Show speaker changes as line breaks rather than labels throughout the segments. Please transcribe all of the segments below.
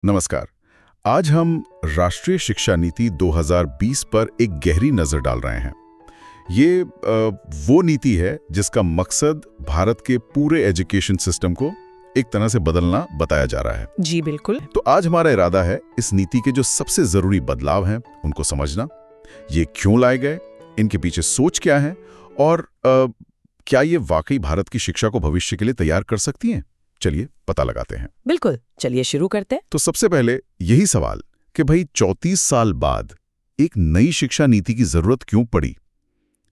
नमस्कार। आज हम राष्ट्रीय शिक्षा नीति 2020 पर एक गहरी नजर डाल रहे हैं। ये वो नीति है जिसका मकसद भारत के पूरे एजुकेशन सिस्टम को एक तरह से बदलना बताया जा रहा है।
जी बिल्कुल।
तो आज हमारा इरादा है इस नीति के जो सबसे जरूरी बदलाव हैं उनको समझना, ये क्यों लाए गए, इनके पीछे सोच क्या है और क्या ये वाकई भारत की शिक्षा को भविष्य के लिए तैयार कर सकती हैं। चलिए पता लगाते हैं।
बिल्कुल, चलिए शुरू करते हैं।
तो सबसे पहले यही सवाल कि भाई 34 साल बाद एक नई शिक्षा नीति की जरूरत क्यों पड़ी?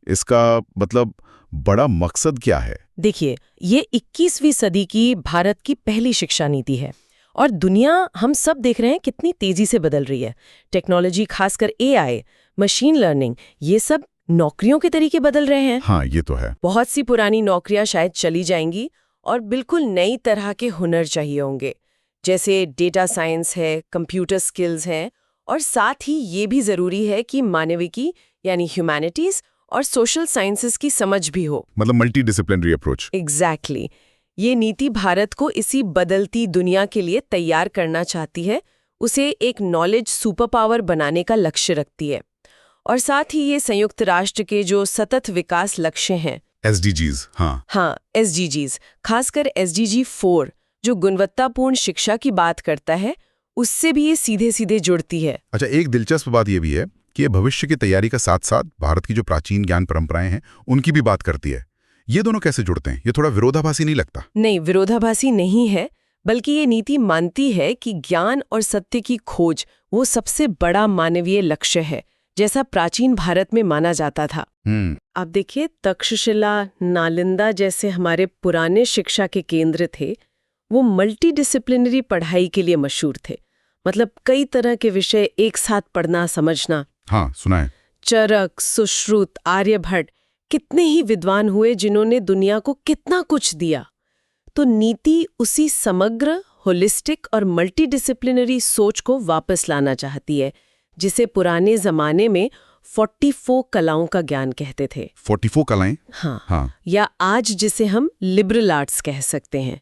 इसका मतलब बड़ा मकसद क्या है?
देखिए, ये 21वीं सदी की भारत की पहली शिक्षा नीति है और दुनिया हम सब देख रहे हैं कितनी तेजी से बदल रही है। टेक्नोलॉजी, खासकर एआई, मशीन लर्निंग, ये सब नौकरियों के तरीके बदल रहे हैं।
हाँ, ये तो है।
बहुत सी पुरानी नौकरियां शायद चली जाएंगी और बिल्कुल नई तरह के हुनर चाहिए होंगे, जैसे डेटा साइंस है, कंप्यूटर स्किल्स हैं, और साथ ही ये भी जरूरी है कि मानविकी यानी ह्यूमैनिटीज और सोशल साइंसेस की समझ भी हो।
मतलब मल्टी डिसिप्लिनरी अप्रोच।
एग्जैक्टली। ये नीति भारत को इसी बदलती दुनिया के लिए तैयार करना चाहती है, उसे एक नॉलेज सुपर पावर बनाने का लक्ष्य रखती है। और साथ ही ये संयुक्त राष्ट्र के जो सतत विकास लक्ष्य हैं,
SDGs, हाँ,
SDGs, खासकर SDG 4 जो गुणवत्तापूर्ण शिक्षा की बात करता है, उससे भी ये सीधे सीधे जुड़ती है।
अच्छा, एक दिलचस्प बात ये भी है कि ये भविष्य की तैयारी का साथ साथ भारत की जो प्राचीन ज्ञान परंपराएं हैं उनकी भी बात करती है। ये दोनों कैसे जुड़ते हैं? ये थोड़ा विरोधाभासी नहीं लगता?
नहीं, विरोधाभासी नहीं है, बल्कि ये नीति मानती है कि ज्ञान और सत्य की खोज वो सबसे बड़ा मानवीय लक्ष्य है, जैसा प्राचीन भारत में माना जाता था। आप देखिए, तक्षशिला, नालंदा जैसे हमारे पुराने शिक्षा के केंद्र थे, वो मल्टी डिसिप्लिनरी पढ़ाई के लिए मशहूर थे। मतलब कई तरह के विषय एक साथ पढ़ना, समझना।
हाँ, सुना है।
चरक, सुश्रुत, आर्यभट्ट, कितने ही विद्वान हुए जिन्होंने दुनिया को कितना कुछ दिया। तो नीति उसी समग्र, होलिस्टिक और मल्टी डिसिप्लिनरी सोच को वापस लाना चाहती है, जिसे पुराने जमाने में 44 कलाओं का ज्ञान कहते थे।
44 कलाएं?
हाँ। या आज जिसे हम लिबरल आर्ट्स कह सकते हैं।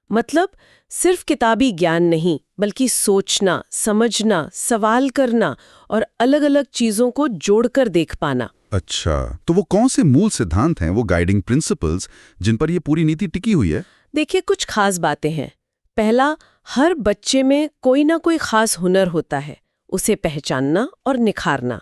मतलब सिर्फ किताबी ज्ञान नहीं, बल्कि सोचना, समझना, सवाल करना और अलग-अलग चीजों को जोड़कर देख पाना।
अच्छा, तो वो कौन से मूल सिद्धांत हैं, वो गाइडिंग प्रिंसिपल्स जिन पर ये पूरी नीति टिकी हुई है?
देखिए, कुछ खास बातें हैं। पहला, हर बच्चे में कोई ना कोई खास हुनर होता है, उसे पहचानना और निखारना।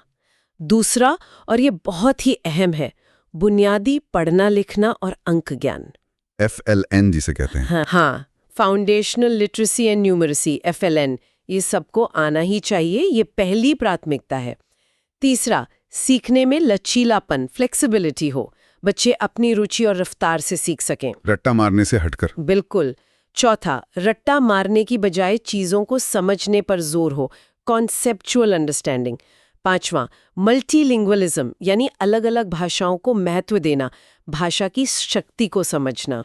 दूसरा, और ये बहुत ही अहम है, बुनियादी पढ़ना लिखना और अंक ज्ञान,
FLN जिसे कहते हैं।
हाँ, foundational literacy and numeracy, FLN, ये सबको आना ही चाहिए, ये पहली प्राथमिकता है। तीसरा, सीखने में लचीलापन, फ्लेक्सिबिलिटी हो, बच्चे अपनी रुचि और रफ्तार से सीख सकें,
रट्टा मारने से हटकर।
बिल्कुल। चौथा, रट्टा मारने की बजाय चीजों को समझने पर जोर हो, कॉन्सेप्चुअल अंडरस्टैंडिंग। पांचवा, मल्टीलिंग्वलिज्म यानी अलग-अलग भाषाओं को महत्व देना, भाषा की शक्ति को समझना।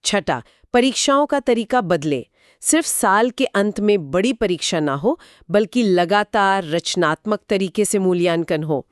छठा, परीक्षाओं का तरीका बदले, सिर्फ साल के अंत में बड़ी परीक्षा ना हो, बल्कि लगातार रचनात्मक तरीके से मूल्यांकन हो।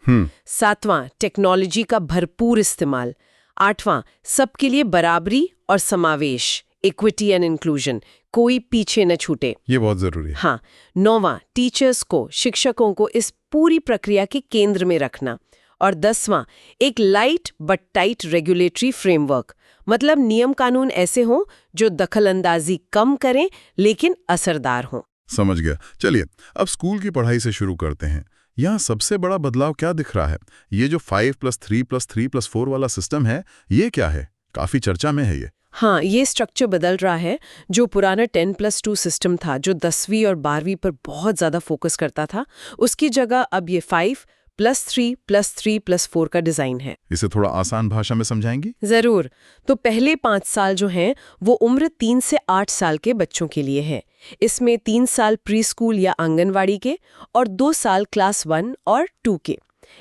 सातवां, टेक्नोलॉजी का भरपूर इस्तेमाल। आठवां, सबके लिए बराबरी और समावेश, इक्विटी एंड इंक्लूजन, कोई पीछे न छूटे।
ये बहुत जरूरी है।
हाँ। नौवां, टीचर्स को, शिक्षकों को इस पूरी प्रक्रिया के केंद्र में रखना। और 10वां, एक light but tight regulatory framework, मतलब नियम कानून ऐसे हों जो दखलंदाजी कम करें लेकिन असरदार हों।
समझ गया। चलिए अब स्कूल की पढ़ाई से शुरू करते हैं। यहाँ सबसे बड़ा बदलाव क्या दिख रहा है? ये जो 5+3+3+4 वाला सिस्टम है, ये क्या है? काफी चर्चा में है ये।
हाँ, ये स्ट्रक्चर बदल रहा है। जो पुराना 10+2 सिस्टम था, जो 10वीं और 12वीं पर बहुत ज्यादा फोकस करता था, उसकी जगह अब ये 5+3+3+4 का डिजाइन है।
इसे थोड़ा आसान भाषा में समझाएंगी?
जरूर। तो पहले 5 साल जो हैं, वो उम्र 3 से 8 साल के बच्चों के लिए है। इसमें 3 साल प्री स्कूल या आंगनवाड़ी के और 2 साल क्लास 1 और 2 के।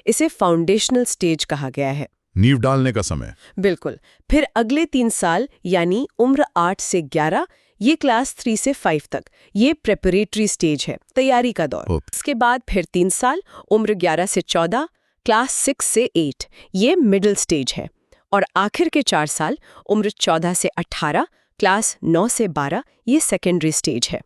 इसे फाउंडेशनल स्टेज कहा गया है,
नींव डालने का समय।
बिल्कुल। फिर अगले 3 साल यानी उम्र 8 से 11, ये क्लास 3 से 5 तक, ये प्रेपरेटरी स्टेज है, तैयारी का दौर। इसके बाद फिर 3 साल, उम्र 11 से 14, क्लास 6 से 8, ये मिडिल स्टेज है। और आखिर के 4 साल, उम्र 14 से 18, क्लास 9 से 12, ये सेकेंडरी स्टेज है।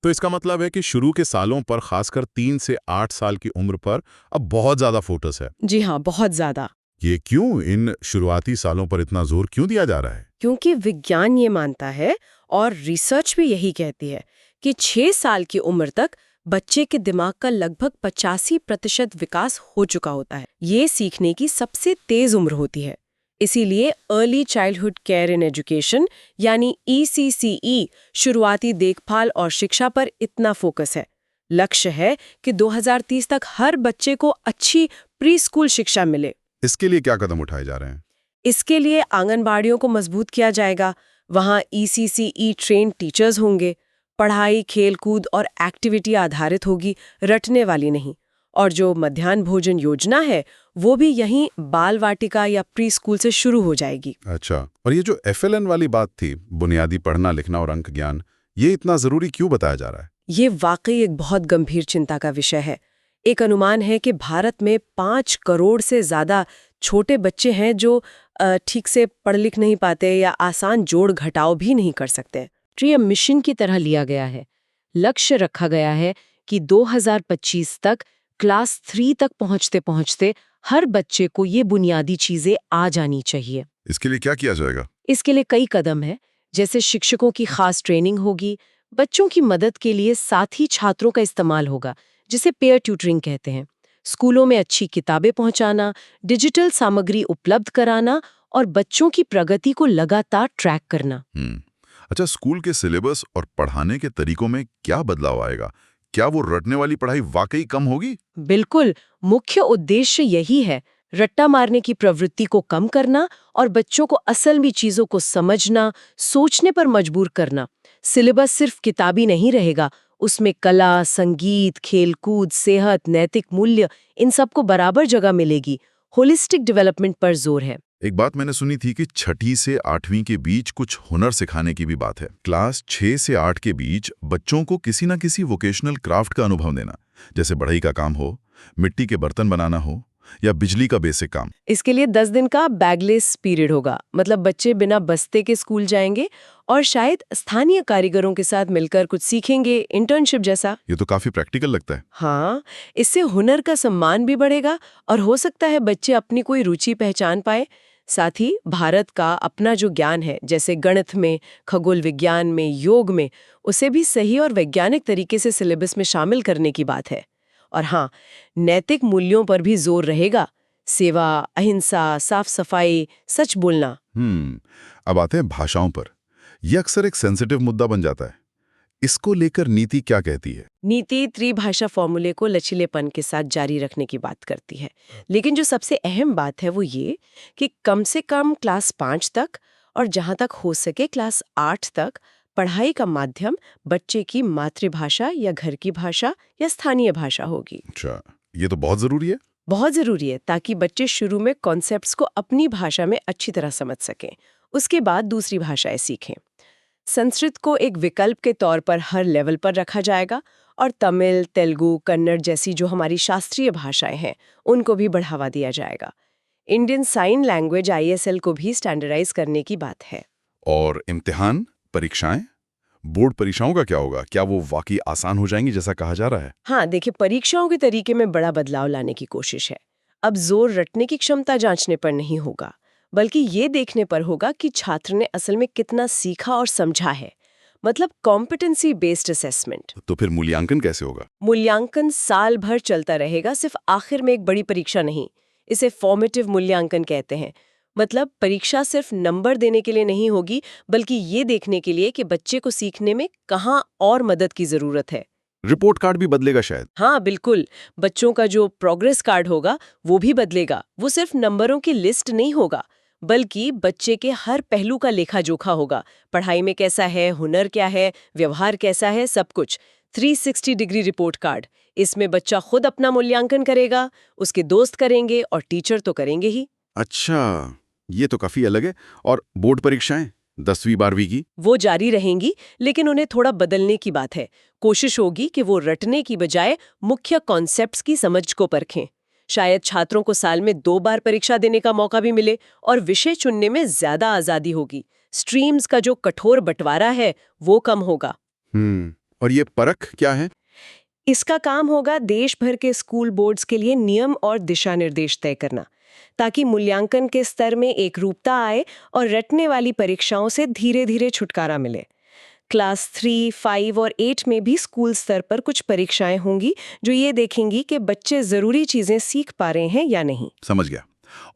तो इसका मतलब है कि शुरू के सालों पर, खासकर 3 से 8 साल की उम्र पर, अब बहुत ज्यादा फोकस है।
जी हाँ, बहुत ज्यादा।
ये क्यों? इन शुरुआती सालों पर इतना जोर क्यों दिया जा रहा है?
क्योंकि विज्ञान ये मानता है और रिसर्च भी यही कहती है कि 6 साल की उम्र तक बच्चे के दिमाग का लगभग 85% विकास हो चुका होता है। ये सीखने की सबसे तेज उम्र होती है। इसीलिए early childhood care in education यानी ECCE शुरुआती देखभाल और शिक्षा पर इतना फोकस है। लक्ष्य है कि 2030 तक हर बच्चे को अच्छी प्री स्कूल शिक्षा मिले।
इसके लिए क्या कदम उठाए जा रहे हैं?
इसके लिए आंगनबाड़ियों को मजबूत किया जाएगा। वहाँ ECCE ट्रेन टीचर्स होंगे। पढ़ाई, खेलकूद और एक्टिविटी आधारित होगी, रटने वाली नहीं। और जो मध्याह्न भोजन योजना है वो भी यहीं बाल वाटिका या प्री स्कूल से शुरू हो जाएगी।
अच्छा, और ये जो FLN वाली बात थी, बुनियादी पढ़ना लिखना और अंक ज्ञान, ये इतना जरूरी क्यों बताया जा रहा है?
ये वाकई एक बहुत गंभीर चिंता का विषय है। एक अनुमान है कि भारत में 5 करोड़ से ज्यादा छोटे बच्चे हैं जो ठीक से पढ़ लिख नहीं पाते या आसान जोड़ घटाव भी नहीं कर सकते। ट्रियम मिशन की तरह लिया गया है। लक्ष्य रखा गया है कि 2025 तक क्लास 3 तक पहुंचते पहुंचते हर बच्चे को ये बुनियादी चीजें आ जानी चाहिए।
इसके लिए क्या किया जाएगा?
इसके लिए कई कदम हैं, जैसे शिक्षकों की खास ट्रेनिंग होगी, बच्चों की मदद के लिए साथी छात्रों का इस्तेमाल होगा, जिसे पेयर ट्यूटरिंग कहते हैं। स्कूलों में अच्छी किताबें पहुंचाना, डिजिटल सामग्री उपलब्ध कराना और बच्चों की प्रगति को लगातार ट्रैक करना।
अच्छा, स्कूल के सिलेबस और पढ़ाने के तरीकों में क्या बदलाव आएगा? क्या वो रटने वाली पढ़ाई वाकई कम होगी?
बिल्कुल, मुख्य उद्देश्य यही है, रट्टा मारने की प्रवृत्ति को कम करना और बच्चों को असल में चीजों को समझना, सोचने पर मजबूर करना। सिलेबस सिर्फ किताबी नहीं रहेगा, उसमें कला, संगीत, खेलकूद, सेहत, नैतिक मूल्य, इन सबको बराबर जगह मिलेगी। होलिस्टिक डेवलपमेंट पर जोर है।
एक बात मैंने सुनी थी कि 6ठी से 8वीं के बीच कुछ हुनर सिखाने की भी बात है। क्लास 6 से 8 के बीच बच्चों को किसी न किसी वोकेशनल क्राफ्ट का अनुभव देना, जैसे बढ़ई का काम हो, मिट्टी के बर्तन बनाना हो या बिजली का बेसिक काम।
इसके लिए 10 दिन का बैगलेस पीरियड होगा, मतलब बच्चे बिना बस्ते के स्कूल जाएंगे और शायद स्थानीय कारीगरों के साथ मिलकर कुछ सीखेंगे, इंटर्नशिप जैसा।
ये तो काफी प्रैक्टिकल लगता है।
हाँ, इससे हुनर का सम्मान भी बढ़ेगा और हो सकता है बच्चे अपनी कोई रुचि पहचान पाए। साथ ही भारत का अपना जो ज्ञान है, जैसे गणित में, खगोल विज्ञान में, योग में, उसे भी सही और वैज्ञानिक तरीके से सिलेबस में शामिल करने की बात है। और हाँ, नैतिक मूल्यों पर भी जोर रहेगा। सेवा, अहिंसा, साफ सफाई, सच बोलना।
अब आते हैं भाषाओं पर। यह अक्सर एक सेंसिटिव मुद्दा बन जाता है। इसको लेकर नीति क्या कहती है?
नीति त्रिभाषा फॉर्मूले को लचीलेपन के साथ जारी रखने की बात करती है, लेकिन जो सबसे अहम बात है वो ये कि कम से कम क्लास 5 तक और जहां तक हो सके क्लास 8 तक पढ़ाई का माध्यम बच्चे की मातृभाषा या घर की भाषा या स्थानीय भाषा होगी।
अच्छा, ये तो बहुत जरूरी है।
बहुत जरूरी है, ताकि बच्चे शुरू में कॉन्सेप्ट्स को अपनी भाषा में अच्छी तरह समझ सकें, उसके बाद दूसरी भाषाएं सीखें। संस्कृत को एक विकल्प के तौर पर हर लेवल पर रखा जाएगा और तमिल, तेलुगु, कन्नड़ जैसी जो हमारी शास्त्रीय भाषाएं हैं उनको भी बढ़ावा दिया जाएगा। इंडियन साइन लैंग्वेज ISL को भी स्टैंडर्डाइज करने की बात है।
और इम्तिहान, परीक्षाएं, बोर्ड परीक्षाओं का क्या होगा? क्या वो वाकई आसान हो जाएंगी जैसा कहा जा रहा है?
हाँ, देखिए, परीक्षाओं के तरीके में बड़ा बदलाव लाने की कोशिश है। अब जोर रटने की क्षमता जांचने पर नहीं होगा, बल्कि ये देखने पर होगा कि छात्र ने असल में कितना सीखा और समझा है, मतलब कॉम्पिटेंसी बेस्ड असेसमेंट।
तो फिर मूल्यांकन कैसे होगा?
मूल्यांकन साल भर चलता रहेगा, सिर्फ आखिर में एक बड़ी परीक्षा नहीं। इसे फॉर्मेटिव मूल्यांकन कहते हैं। मतलब परीक्षा सिर्फ नंबर देने के लिए नहीं होगी, बल्कि ये देखने के लिए कि बच्चे को सीखने में कहाँ और मदद की जरूरत है।
रिपोर्ट कार्ड भी बदलेगा शायद?
हाँ बिल्कुल, बच्चों का जो प्रोग्रेस कार्ड होगा वो भी बदलेगा। वो सिर्फ नंबरों की लिस्ट नहीं होगा, बल्कि बच्चे के हर पहलू का लेखा जोखा होगा। पढ़ाई में कैसा है, हुनर क्या है, व्यवहार कैसा है, सब कुछ। 360 डिग्री रिपोर्ट कार्ड। इसमें बच्चा खुद अपना मूल्यांकन करेगा, उसके दोस्त करेंगे और टीचर तो करेंगे ही।
अच्छा, ये तो काफी अलग है। और बोर्ड परीक्षाएं 10वीं 12वीं की?
वो जारी रहेंगी, लेकिन उन्हें थोड़ा बदलने की बात है। कोशिश होगी कि वो रटने की बजाय मुख्य कॉन्सेप्ट्स की समझ को परखें। शायद छात्रों को साल में 2 बार परीक्षा देने का मौका भी मिले और विषय चुनने में ज्यादा आजादी होगी। स्ट्रीम्स का जो कठोर बंटवारा है वो कम होगा।
और ये परख क्या है?
इसका काम होगा देश भर के स्कूल बोर्ड्स के लिए नियम और दिशा निर्देश तय करना, ताकि मूल्यांकन के स्तर में एक रूपता आए और रटने वाली परीक्षाओं से धीरे धीरे छुटकारा मिले। क्लास 3, 5 और 8 में भी स्कूल स्तर पर कुछ परीक्षाएं होंगी जो ये देखेंगी कि बच्चे जरूरी चीजें सीख पा रहे हैं या नहीं।
समझ गया।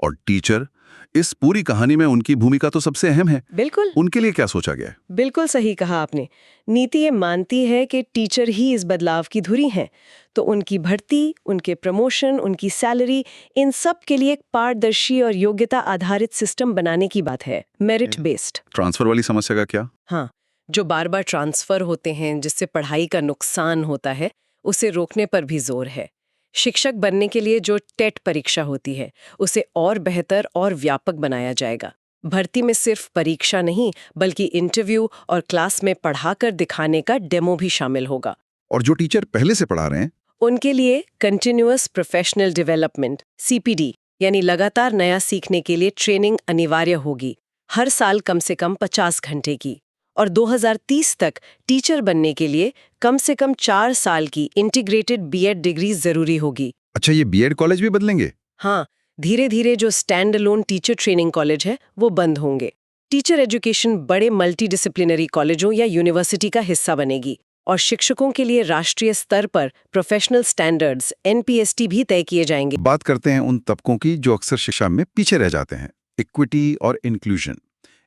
और टीचर, इस पूरी कहानी में उनकी भूमिका तो सबसे अहम है।
बिल्कुल,
उनके लिए क्या सोचा गया है?
बिल्कुल सही कहा आपने। नीति ये मानती है कि टीचर ही इस बदलाव की धुरी हैं, तो उनकी भर्ती, उनके प्रमोशन, उनकी सैलरी, इन सब के लिए एक पारदर्शी और योग्यता आधारित सिस्टम बनाने की बात है, मेरिट बेस्ड।
ट्रांसफर वाली समस्या का क्या?
हाँ, जो बार बार ट्रांसफर होते हैं जिससे पढ़ाई का नुकसान होता है, उसे रोकने पर भी जोर है। शिक्षक बनने के लिए जो टेट परीक्षा होती है, उसे और बेहतर और व्यापक बनाया जाएगा। भर्ती में सिर्फ परीक्षा नहीं, बल्कि इंटरव्यू और क्लास में पढ़ाकर दिखाने का डेमो भी शामिल होगा।
और जो टीचर पहले से पढ़ा रहे हैं,
उनके लिए कंटिन्यूअस प्रोफेशनल डेवलपमेंट (CPD) यानी लगातार नया सीखने के लिए ट्रेनिंग अनिवार्य होगी, हर साल कम से कम 50 घंटे की। और 2030 तक टीचर बनने के लिए कम से कम 4 साल की इंटीग्रेटेड बीएड डिग्री जरूरी होगी।
अच्छा, ये बीएड कॉलेज भी बदलेंगे?
हाँ, धीरे धीरे जो stand alone teacher training college है वो बंद होंगे। टीचर एजुकेशन बड़े मल्टी डिसिप्लिनरी कॉलेजों या यूनिवर्सिटी का हिस्सा बनेगी और शिक्षकों के लिए राष्ट्रीय स्तर पर प्रोफेशनल स्टैंडर्ड्स (NPST) भी तय किए जाएंगे।
बात करते हैं उन तबकों की जो अक्सर शिक्षा में पीछे रह जाते हैं, इक्विटी और इंक्लूजन।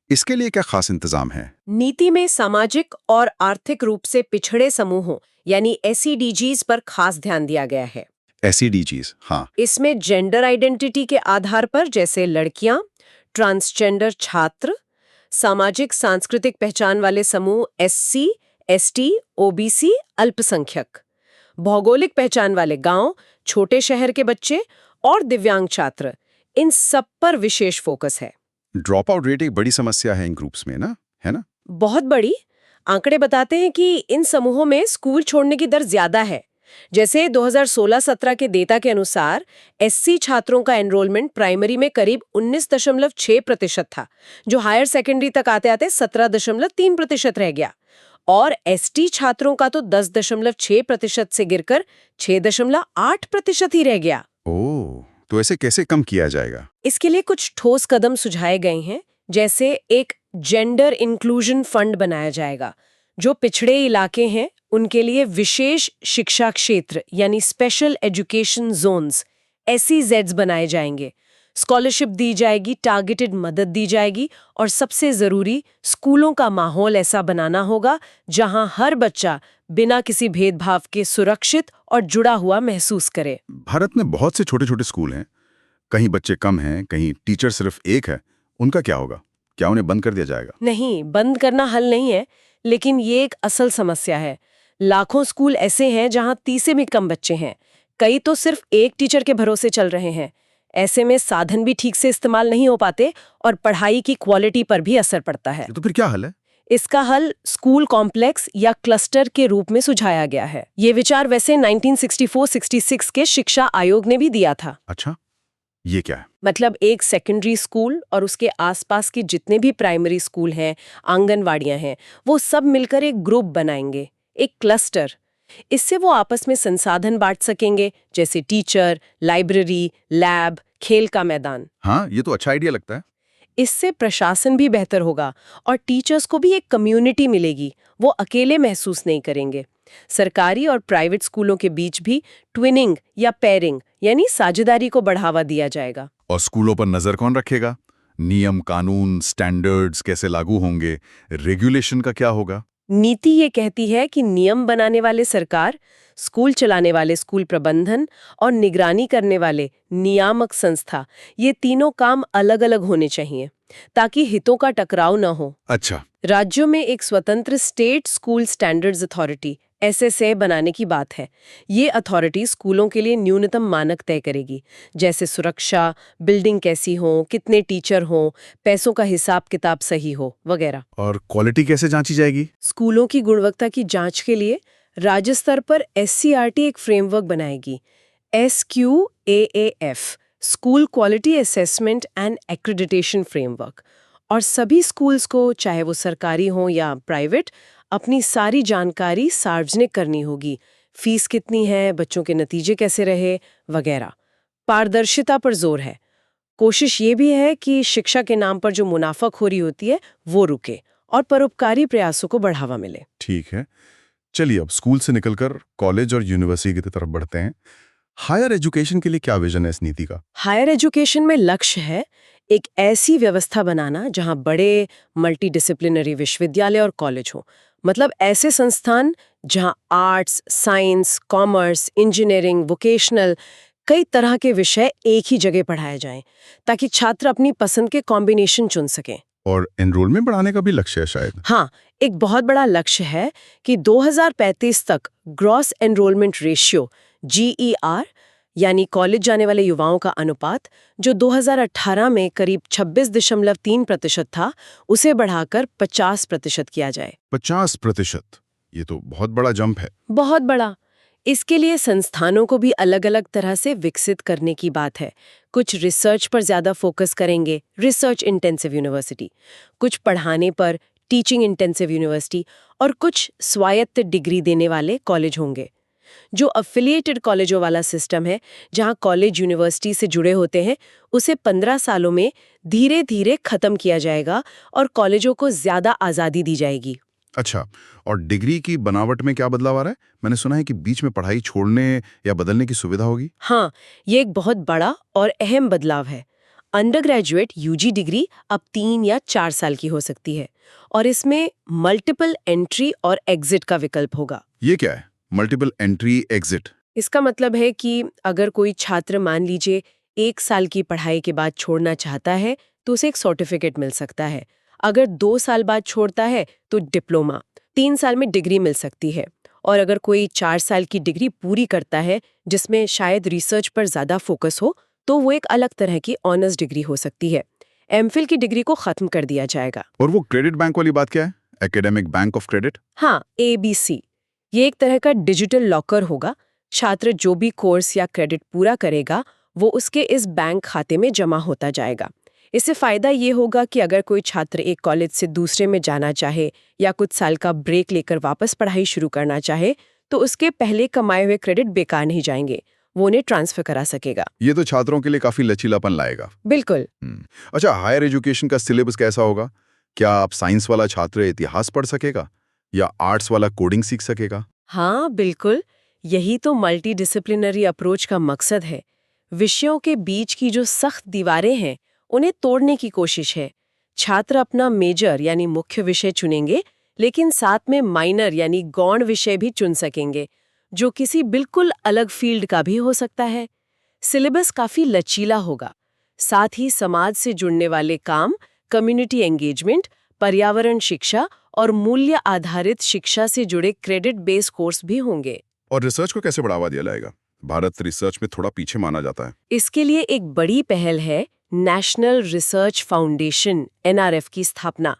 इसके लिए क्या खास इंतजाम है?
नीति में सामाजिक और आर्थिक रूप से पिछड़े समूहों यानी SEDGs पर खास ध्यान दिया गया है।
SEDGs, हाँ।
इसमें जेंडर आइडेंटिटी के आधार पर, जैसे लड़कियां, ट्रांसजेंडर छात्र, सामाजिक सांस्कृतिक पहचान वाले समूह SC, ST, OBC, अल्पसंख्यक, भौगोलिक पहचान वाले गांव, छोटे शहर के बच्चे और दिव्यांग छात्र, इन सब पर विशेष फोकस है।
ड्रॉप आउट रेट एक बड़ी समस्या है इन ग्रुप्स में ना, है ना?
बहुत बड़ी। आंकड़े बताते हैं कि इन समूहों में स्कूल छोड़ने की दर ज्यादा है। जैसे 2016-17 के डेटा के अनुसार SC छात्रों का एनरोलमेंट प्राइमरी में करीब 19.6% था, जो हायर सेकेंडरी तक आते आते 17.3% रह गया। और ST छात्रों का तो 10.6% से गिरकर 6.8% ही रह गया।
ओह, तो ऐसे कैसे कम किया जाएगा?
इसके लिए कुछ ठोस कदम सुझाए गए हैं, जैसे एक जेंडर इंक्लूजन फंड बनाया जाएगा। जो पिछड़े इलाके हैं उनके लिए विशेष शिक्षा क्षेत्र यानी स्पेशल एजुकेशन जोन्स (SEZs) बनाए जाएंगे। स्कॉलरशिप दी जाएगी, टारगेटेड मदद दी जाएगी और सबसे जरूरी, स्कूलों का माहौल ऐसा बनाना होगा जहां हर बच्चा बिना किसी भेदभाव के सुरक्षित और जुड़ा हुआ महसूस करे।
भारत में बहुत से छोटे छोटे स्कूल हैं, कहीं बच्चे कम हैं, कहीं टीचर सिर्फ एक है। उनका क्या होगा? क्या उन्हें बंद कर दिया जाएगा?
नहीं, बंद करना हल नहीं है, लेकिन ये एक असल समस्या है। लाखों स्कूल ऐसे हैं जहां 30 से भी कम बच्चे हैं, कई तो सिर्फ एक टीचर के भरोसे चल रहे हैं। ऐसे में साधन भी ठीक से इस्तेमाल नहीं हो पाते और पढ़ाई की क्वालिटी पर भी असर पड़ता है।
तो फिर क्या हल है?
इसका हल स्कूल कॉम्प्लेक्स या क्लस्टर के रूप में सुझाया गया है। ये विचार वैसे 1964-66 के शिक्षा आयोग ने भी दिया था।
अच्छा, ये क्या है?
मतलब एक सेकेंडरी स्कूल और उसके आसपास के जितने भी प्राइमरी स्कूल हैं, आंगनवाड़ियां हैं, वो सब मिलकर एक ग्रुप बनाएंगे, एक क्लस्टर। इससे वो आपस में संसाधन बांट सकेंगे, जैसे टीचर, लाइब्रेरी, लैब, खेल का मैदान।
हाँ, ये तो अच्छा आइडिया लगता है।
इससे प्रशासन भी बेहतर होगा और टीचर्स को भी एक कम्युनिटी मिलेगी, वो अकेले महसूस नहीं करेंगे। सरकारी और प्राइवेट स्कूलों के बीच भी ट्विनिंग या पेयरिंग यानी साझेदारी को बढ़ावा दिया जाएगा।
और स्कूलों पर नजर कौन रखेगा? नियम, कानून, स्टैंडर्ड्स कैसे लागू होंगे? रेगुलेशन का क्या होगा?
नीति ये कहती है कि नियम बनाने वाले सरकार, स्कूल चलाने वाले स्कूल प्रबंधन और निगरानी करने वाले नियामक संस्था, ये तीनों काम अलग-अलग होने चाहिए ताकि हितों का टकराव न हो।
अच्छा,
राज्यों में एक स्वतंत्र state school standards authority (SSA) बनाने की बात है। ये अथॉरिटी स्कूलों के लिए न्यूनतम मानक तय करेगी, जैसे सुरक्षा, बिल्डिंग कैसी हो, कितने टीचर हों, पैसों का हिसाब किताब सही हो, वगैरह।
और क्वालिटी कैसे जांची जाएगी?
स्कूलों की गुणवत्ता की जांच के लिए राज्य स्तर पर SCRT एक फ्रेमवर्क बनाएगी, SQAAF school quality assessment and accreditation framework. और सभी स्कूल्स को, चाहे वो सरकारी हों या प्राइवेट, अपनी सारी जानकारी सार्वजनिक करनी होगी। फीस कितनी है, बच्चों के नतीजे कैसे रहे, वगैरह। पारदर्शिता पर जोर है। कोशिश ये भी है कि शिक्षा के नाम पर जो मुनाफाखोरी होती है वो रुके और परोपकारी प्रयासों को बढ़ावा मिले।
ठीक है, चलिए अब स्कूल से निकलकर कॉलेज और यूनिवर्सिटी की तरफ बढ़ते हैं। हायर एजुकेशन के लिए क्या विजन है इस नीति का?
हायर एजुकेशन में लक्ष्य है एक ऐसी व्यवस्था बनाना जहां बड़े मल्टीडिसिप्लिनरी विश्वविद्यालय और कॉलेज हो। मतलब ऐसे संस्थान जहां arts, science, commerce, engineering, vocational कई तरह के विषय एक ही जगह पढ़ाए जाएं, ताकि छात्र अपनी पसंद के कॉम्बिनेशन चुन सकें।
और एनरोलमेंट बढ़ाने का भी लक्ष्य है शायद।
हाँ, एक बहुत बड़ा लक्ष्य है कि 2035 तक ग्रॉस एनरोलमेंट रेशियो GER यानी कॉलेज जाने वाले युवाओं का अनुपात, जो 2018 में करीब 26.3% था, उसे बढ़ाकर 50% किया जाए।
50%? ये तो बहुत बड़ा जंप है।
बहुत बड़ा। इसके लिए संस्थानों को भी अलग-अलग तरह से विकसित करने की बात है। कुछ रिसर्च पर ज्यादा फोकस करेंगे, रिसर्च इंटेंसिव यूनिवर्सिटी, कुछ पढ़ाने पर, टीचिंग इंटेंसिव यूनिवर्सिटी, और कुछ स्वायत्त डिग्री देने वाले कॉलेज होंगे। जो अफिलिएटेड कॉलेजों वाला सिस्टम है, जहां कॉलेज यूनिवर्सिटी से जुड़े होते हैं, उसे 15 सालों में धीरे-धीरे खत्म किया जाएगा और कॉलेजों को ज्यादा आजादी दी जाएगी।
अच्छा, और डिग्री की बनावट में क्या बदलाव आ रहा है? मैंने सुना है कि बीच में पढ़ाई छोड़ने या बदलने की सुविधा होगी।
हाँ, ये एक बहुत बड़ा और अहम बदलाव है। अंडर ग्रेजुएट UG डिग्री अब 3 या 4 साल की हो सकती है और इसमें मल्टीपल एंट्री और एग्जिट का विकल्प होगा।
ये क्या है, मल्टीपल एंट्री एग्जिट?
इसका मतलब है कि अगर कोई छात्र मान लीजिए 1 साल की पढ़ाई के बाद छोड़ना चाहता है तो उसे एक सर्टिफिकेट मिल सकता है। अगर 2 साल बाद छोड़ता है तो डिप्लोमा, 3 साल में डिग्री मिल सकती है, और अगर कोई 4 साल की डिग्री पूरी करता है जिसमें शायद रिसर्च पर ज्यादा फोकस हो, तो वो एक अलग तरह की ऑनर्स डिग्री हो सकती है। MPhil की डिग्री को खत्म कर दिया जाएगा।
और वो क्रेडिट बैंक वाली बात क्या है? Academic bank of credit?
हाँ, ABC। ये एक तरह का डिजिटल लॉकर होगा। छात्र जो भी कोर्स या क्रेडिट पूरा करेगा वो उसके इस बैंक खाते में जमा होता जाएगा। इससे फायदा ये होगा कि अगर कोई छात्र एक कॉलेज से दूसरे में जाना चाहे या कुछ साल का ब्रेक लेकर वापस पढ़ाई शुरू करना चाहे, तो उसके पहले कमाए हुए क्रेडिट बेकार नहीं जाएंगे, वो उन्हें ट्रांसफर करा सकेगा।
ये तो छात्रों के लिए काफी लचीलापन लाएगा।
बिल्कुल।
अच्छा, हायर एजुकेशन का सिलेबस कैसा होगा? क्या आप साइंस वाला छात्र इतिहास पढ़ सकेगा या आर्ट्स वाला कोडिंग सीख सकेगा?
हाँ, बिल्कुल। यही तो मल्टी डिसिप्लिनरी अप्रोच का मकसद है। विषयों के बीच की जो सख्त दीवारें हैं उन्हें तोड़ने की कोशिश है। छात्र अपना मेजर यानी मुख्य विषय चुनेंगे, लेकिन साथ में माइनर यानी गौण विषय भी चुन सकेंगे, जो किसी बिल्कुल अलग फील्ड का भी हो सकता है। सिलेबस काफी लचीला होगा। साथ ही समाज से जुड़ने वाले काम, कम्युनिटी एंगेजमेंट, पर्यावरण शिक्षा और मूल्य आधारित शिक्षा से जुड़े क्रेडिट बेस्ड कोर्स भी होंगे।
और रिसर्च को कैसे बढ़ावा दिया जाएगा? भारत रिसर्च में थोड़ा पीछे माना जाता है।
इसके लिए एक बड़ी पहल है नेशनल रिसर्च फाउंडेशन NRF की स्थापना।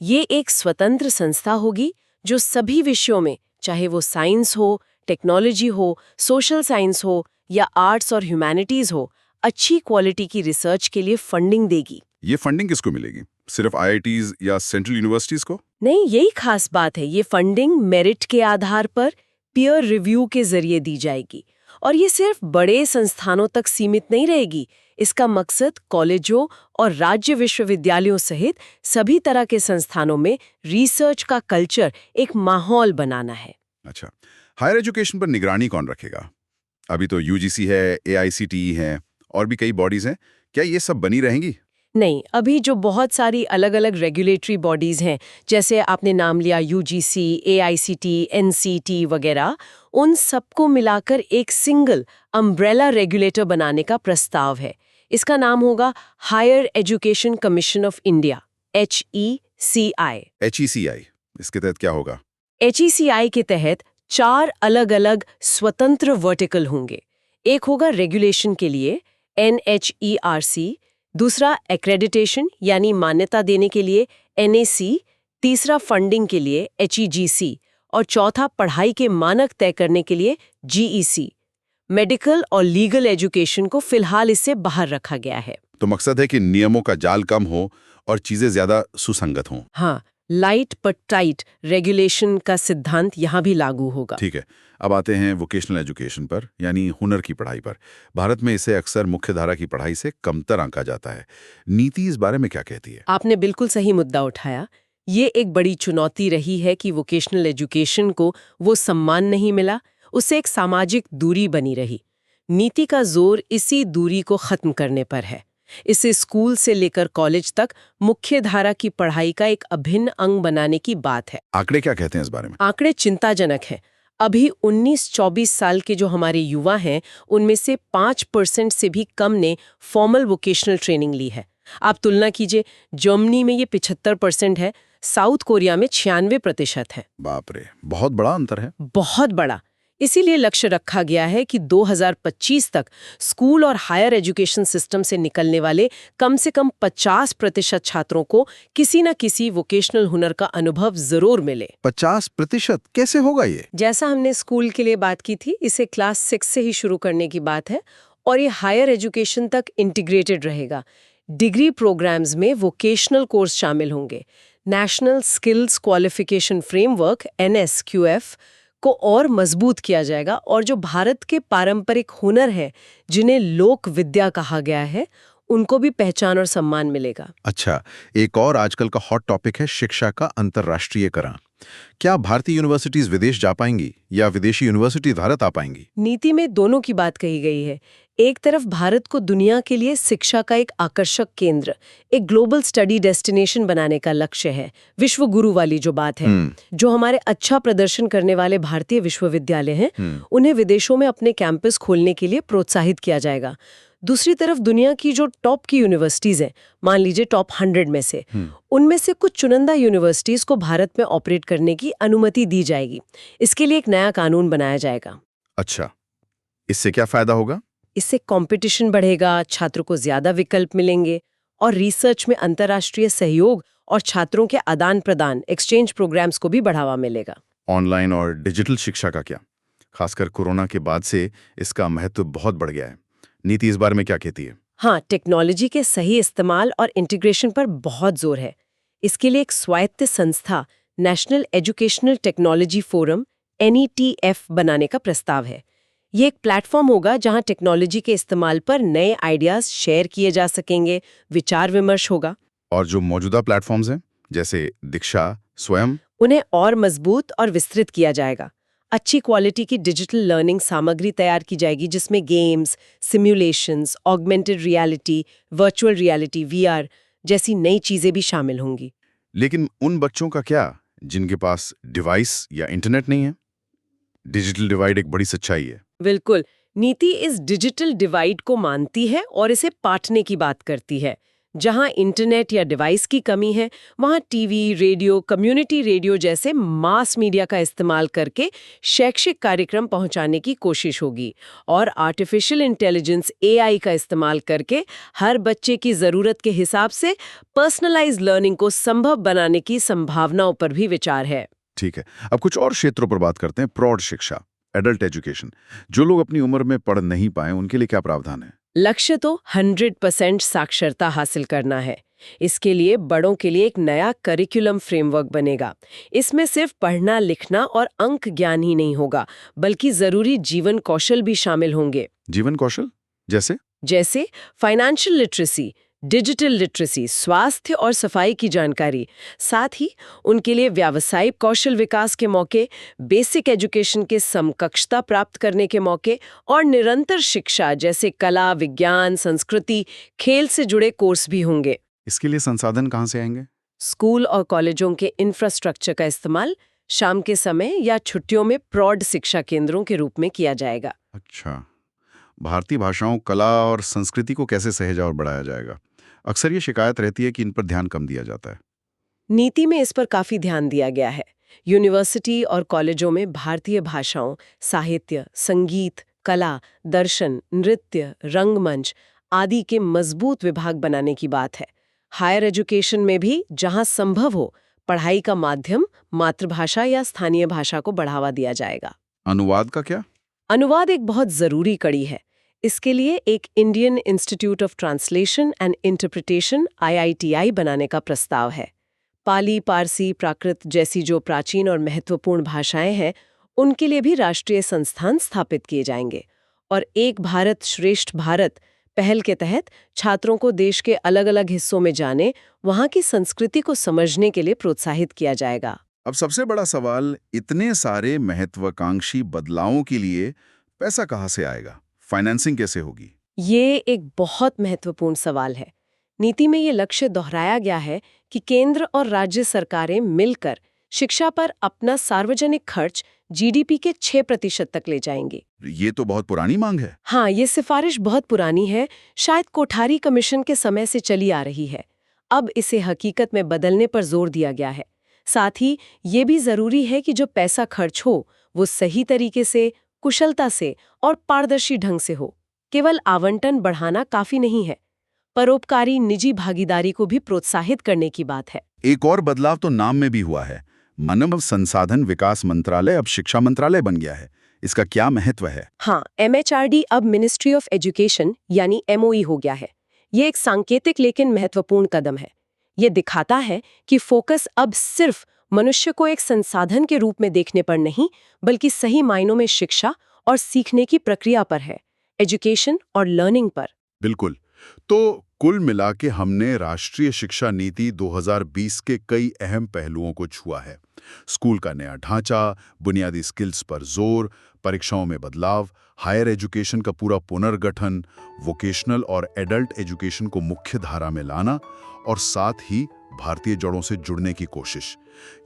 ये एक स्वतंत्र संस्था होगी जो सभी विषयों में, चाहे वो साइंस हो, टेक्नोलॉजी हो, सोशल साइंस हो या आर्ट्स और ह्यूमैनिटीज हो, अच्छी क्वालिटी की रिसर्च के लिए फंडिंग देगी।
ये फंडिंग किसको मिलेगी? सिर्फ IITs या सेंट्रल यूनिवर्सिटीज को?
नहीं, यही खास बात है। ये फंडिंग मेरिट के आधार पर पीयर रिव्यू के जरिए दी जाएगी और ये सिर्फ बड़े संस्थानों तक सीमित नहीं रहेगी। इसका मकसद कॉलेजों और राज्य विश्वविद्यालयों सहित सभी तरह के संस्थानों में रिसर्च का कल्चर, एक माहौल बनाना है।
अच्छा, हायर एजुकेशन पर निगरानी कौन रखेगा? अभी तो UGC है, AICTE है और भी कई बॉडीज हैं। क्या ये सब बनी रहेंगी?
नहीं, अभी जो बहुत सारी अलग-अलग रेगुलेटरी बॉडीज हैं, जैसे आपने नाम लिया UGC, AICTE, NCT वगैरह, उन सबको मिलाकर एक सिंगल अम्ब्रेला रेगुलेटर बनाने का प्रस्ताव है। इसका नाम होगा higher education commission of India, HECI।
HECI, इसके तहत क्या होगा?
HECI के तहत 4 अलग-अलग स्वतंत्र वर्टिकल होंगे। एक होगा रेगुलेशन के लिए NHERC, दूसरा एक्रेडिटेशन यानी मान्यता देने के लिए NAC, तीसरा फंडिंग के लिए HEGC और चौथा पढ़ाई के मानक तय करने के लिए GEC। मेडिकल और लीगल एजुकेशन को फिलहाल इससे बाहर रखा गया है।
तो मकसद है कि नियमों का जाल कम हो और चीजें ज्यादा सुसंगत हों।
हाँ, लाइट पर टाइट रेगुलेशन का सिद्धांत यहाँ भी लागू होगा।
ठीक है, अब आते हैं वोकेशनल एजुकेशन पर, यानी हुनर की पढ़ाई पर। भारत में इसे अक्सर मुख्यधारा की पढ़ाई से कमतर आंका जाता है। नीति इस बारे में क्या कहती है?
आपने बिल्कुल सही मुद्दा उठाया। ये एक बड़ी चुनौती रही है कि वोकेशनल एजुकेशन को वो सम्मान नहीं मिला, उससे एक सामाजिक दूरी बनी रही। नीति का जोर इसी दूरी को खत्म करने पर है। इसे स्कूल से लेकर कॉलेज तक मुख्य धारा की पढ़ाई का एक अभिन्न अंग बनाने की बात है।
आंकड़े क्या कहते हैं इस बारे में?
आंकड़े चिंताजनक हैं। अभी 19-24 साल के जो हमारे युवा हैं, उनमें से 5% से भी कम ने फॉर्मल वोकेशनल ट्रेनिंग ली है। आप तुलना कीजिए, जर्मनी में ये 75% है, साउथ कोरिया में 96% है।
बाप रे, बहुत बड़ा अंतर है।
बहुत बड़ा। इसीलिए लक्ष्य रखा गया है कि 2025 तक स्कूल और हायर एजुकेशन सिस्टम से निकलने वाले कम से कम 50% छात्रों को किसी न किसी वोकेशनल हुनर का अनुभव जरूर मिले।
50% कैसे होगा ये?
जैसा हमने स्कूल के लिए बात की थी, इसे क्लास 6 से ही शुरू करने की बात है और ये हायर एजुकेशन तक इंटीग्रेटेड रहेगा। डिग्री प्रोग्राम्स में वोकेशनल कोर्स शामिल होंगे। National skills qualification framework NSQF को और मजबूत किया जाएगा और जो भारत के पारंपरिक हुनर हैं, जिन्हें लोक विद्या कहा गया है, उनको भी पहचान और सम्मान मिलेगा।
अच्छा, एक और आजकल का हॉट टॉपिक है शिक्षा का अंतर्राष्ट्रीयकरण। क्या भारतीय यूनिवर्सिटीज विदेश जा पाएंगी या विदेशी यूनिवर्सिटी भारत आ पाएंगी?
नीति में दोनों की बात कही गई है। एक तरफ भारत को दुनिया के लिए शिक्षा का एक आकर्षक केंद्र, एक ग्लोबल स्टडी डेस्टिनेशन बनाने का लक्ष्य है। विश्व गुरु वाली जो बात है, जो हमारे अच्छा प्रदर्शन करने वाले भारतीय विश्वविद्यालय हैं, उन्हें विदेशों में अपने कैंपस खोलने के लिए प्रोत्साहित किया जाएगा। दूसरी तरफ दुनिया की जो टॉप की यूनिवर्सिटीज हैं, मान लीजिए टॉप 100 में से, उनमें से कुछ चुनिंदा यूनिवर्सिटीज को भारत में ऑपरेट करने की अनुमति दी जाएगी। इसके लिए एक नया कानून बनाया जाएगा।
अच्छा, इससे क्या फायदा होगा?
इससे कंपटीशन बढ़ेगा, छात्रों को ज्यादा विकल्प मिलेंगे और रिसर्च में अंतर्राष्ट्रीय सहयोग और छात्रों के आदान प्रदान एक्सचेंज प्रोग्राम्स को भी बढ़ावा मिलेगा।
ऑनलाइन और डिजिटल शिक्षा का क्या? खासकर कोरोना के बाद से इसका महत्व बहुत बढ़ गया है। नीति इस बारे में क्या कहती है?
हाँ, टेक्नोलॉजी के सही इस्तेमाल और इंटीग्रेशन पर बहुत जोर है। इसके लिए एक स्वायत्त संस्था national educational technology forum NETF बनाने का प्रस्ताव है। ये एक प्लेटफॉर्म होगा जहां टेक्नोलॉजी के इस्तेमाल पर नए आइडियाज शेयर किए जा सकेंगे, विचार विमर्श होगा।
और जो मौजूदा प्लेटफॉर्म्स हैं, जैसे दीक्षा, स्वयं,
उन्हें और मजबूत और विस्तृत किया जाएगा। अच्छी क्वालिटी की डिजिटल लर्निंग सामग्री तैयार की जाएगी, जिसमें games, simulations, augmented reality, virtual reality, VR जैसी नई चीजें भी शामिल होंगी।
लेकिन उन बच्चों का क्या जिनके पास डिवाइस या इंटरनेट नहीं है? डिजिटल डिवाइड एक बड़ी सच्चाई है।
बिल्कुल, नीति इस डिजिटल डिवाइड को मानती है और इसे पाटने की बात करती है। जहां इंटरनेट या डिवाइस की कमी है, वहां टीवी, रेडियो, कम्युनिटी रेडियो जैसे मास मीडिया का इस्तेमाल करके शैक्षिक कार्यक्रम पहुंचाने की कोशिश होगी और आर्टिफिशियल इंटेलिजेंस AI का इस्तेमाल करके हर बच्चे की ज़रूरत के हिसाब से पर्सनलाइज्ड लर्निंग को संभव बनाने की संभावनाओं पर भी विचार है।
ठीक है, अब कुछ और क्षेत्रों पर बात करते हैं। प्रौढ़ शिक्षा, एडल्ट एजुकेशन। जो लोग अपनी उम्र में पढ़ नहीं पाए, उनके लिए क्या प्रावधान है?
लक्ष्य तो 100% साक्षरता हासिल करना है। इसके लिए बड़ों के लिए एक नया करिकुलम फ्रेमवर्क बनेगा। इसमें सिर्फ पढ़ना, लिखना और अंक ज्ञान ही नहीं होगा, बल्कि जरूरी जीवन कौशल भी शामिल होंगे।
जीवन कौशल जैसे
फाइनेंशियल लिटरेसी, डिजिटल लिटरेसी, स्वास्थ्य और सफाई की जानकारी। साथ ही उनके लिए व्यावसायिक कौशल विकास के मौके, बेसिक एजुकेशन के समकक्षता प्राप्त करने के मौके और निरंतर शिक्षा जैसे कला, विज्ञान, संस्कृति, खेल से जुड़े कोर्स भी होंगे।
इसके लिए संसाधन कहाँ से आएंगे?
स्कूल और कॉलेजों के इंफ्रास्ट्रक्चर का इस्तेमाल शाम के समय या छुट्टियों में प्रौढ़ शिक्षा केंद्रों के रूप में किया जाएगा।
अच्छा, भारतीय भाषाओं, कला और संस्कृति को कैसे सहेजा और बढ़ाया जाएगा? अक्सर ये शिकायत रहती है कि इन पर ध्यान कम दिया जाता है।
नीति में इस पर काफी ध्यान दिया गया है। यूनिवर्सिटी और कॉलेजों में भारतीय भाषाओं, साहित्य, संगीत, कला, दर्शन, नृत्य, रंगमंच आदि के मजबूत विभाग बनाने की बात है। हायर एजुकेशन में भी जहां संभव हो, पढ़ाई का माध्यम मातृभाषा या स्थानीय भाषा को बढ़ावा दिया जाएगा।
अनुवाद का क्या?
अनुवाद एक बहुत जरूरी कड़ी है। इसके लिए एक Indian institute of translation and interpretation IITI बनाने का प्रस्ताव है। पाली, पारसी, प्राकृत जैसी जो प्राचीन और महत्वपूर्ण भाषाएं हैं, उनके लिए भी राष्ट्रीय संस्थान स्थापित किए जाएंगे। और एक भारत श्रेष्ठ भारत पहल के तहत छात्रों को देश के अलग-अलग हिस्सों में जाने, वहां की संस्कृति को समझने के लिए प्रोत्साहित किया जाएगा।
अब सबसे बड़ा सवाल, इतने सारे महत्वाकांक्षी बदलावों के लिए पैसा कहाँ से आएगा? फाइनेंसिंग कैसे होगी?
ये एक बहुत महत्वपूर्ण सवाल है। नीति में ये लक्ष्य दोहराया गया है कि केंद्र और राज्य सरकारें मिलकर शिक्षा पर अपना सार्वजनिक खर्च जीडीपी के 6% तक ले जाएंगे।
ये तो बहुत पुरानी मांग है।
हाँ, ये सिफारिश बहुत पुरानी है, शायद कोठारी कमीशन के समय से चली आ रही है। अब इसे हकीकत में बदलने पर जोर दिया गया है। साथ ही ये भी जरूरी है कि जो पैसा खर्च हो वो सही तरीके से, कुशलता से और पारदर्शी ढंग से हो। केवल आवंटन बढ़ाना काफी नहीं है, परोपकारी निजी भागीदारी को भी प्रोत्साहित करने की बात है।
एक और बदलाव तो नाम में भी हुआ है। मानव संसाधन विकास मंत्रालय अब शिक्षा मंत्रालय बन गया है। इसका क्या महत्व है?
हाँ, MHRD अब मिनिस्ट्री ऑफ एजुकेशन यानी MOE हो गया है। ये एक सांकेतिक लेकिन महत्वपूर्ण कदम है। ये दिखाता है कि फोकस अब सिर्फ मनुष्य को एक संसाधन के रूप में देखने पर नहीं, बल्कि सही मायनों में शिक्षा और सीखने की प्रक्रिया पर है, एजुकेशन और लर्निंग पर।
बिल्कुल। तो कुल मिला के हमने राष्ट्रीय शिक्षा नीति 2020 के कई अहम पहलुओं को छुआ है। स्कूल का नया ढांचा, बुनियादी स्किल्स पर जोर, परीक्षाओं में बदलाव, हायर एजुकेशन का पूरा पुनर्गठन, वोकेशनल और एडल्ट एजुकेशन को मुख्य धारा में लाना और साथ ही भारतीय जड़ों से जुड़ने की कोशिश।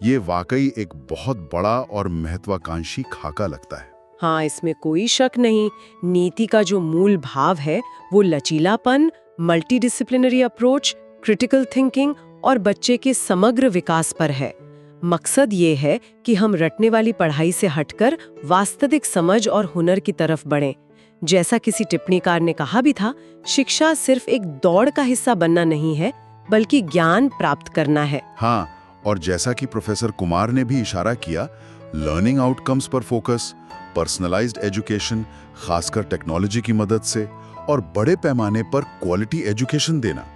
ये वाकई एक बहुत बड़ा और महत्वाकांक्षी खाका लगता है।
हाँ, इसमें कोई शक नहीं। नीति का जो मूल भाव है वो लचीलापन, मल्टीडिसिप्लिनरी अप्रोच, क्रिटिकल थिंकिंग और बच्चे के समग्र विकास पर है। मकसद ये है कि हम रटने वाली पढ़ाई से हटकर वास्तविक समझ और हुनर की तरफ बढ़ें। जैसा किसी टिप्पणीकार ने कहा भी था, शिक्षा सिर्फ एक दौड़ का हिस्सा बनना नहीं है, बल्कि ज्ञान प्राप्त करना है।
हाँ, और जैसा कि प्रोफेसर कुमार ने भी इशारा किया, लर्निंग आउटकम्स पर फोकस, पर्सनलाइज्ड एजुकेशन, खासकर टेक्नोलॉजी की मदद से, और बड़े पैमाने पर क्वालिटी एजुकेशन देना,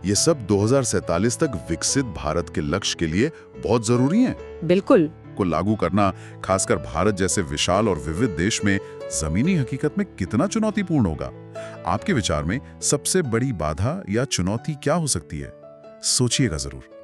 ये सब 2047 तक विकसित भारत के लक्ष्य के लिए बहुत जरूरी है।
बिल्कुल।
को लागू करना, खासकर भारत जैसे विशाल और विविध देश में, जमीनी हकीकत में कितना चुनौतीपूर्ण होगा? आपके विचार में सबसे बड़ी बाधा या चुनौती क्या हो सकती है? सोचिएगा जरूर।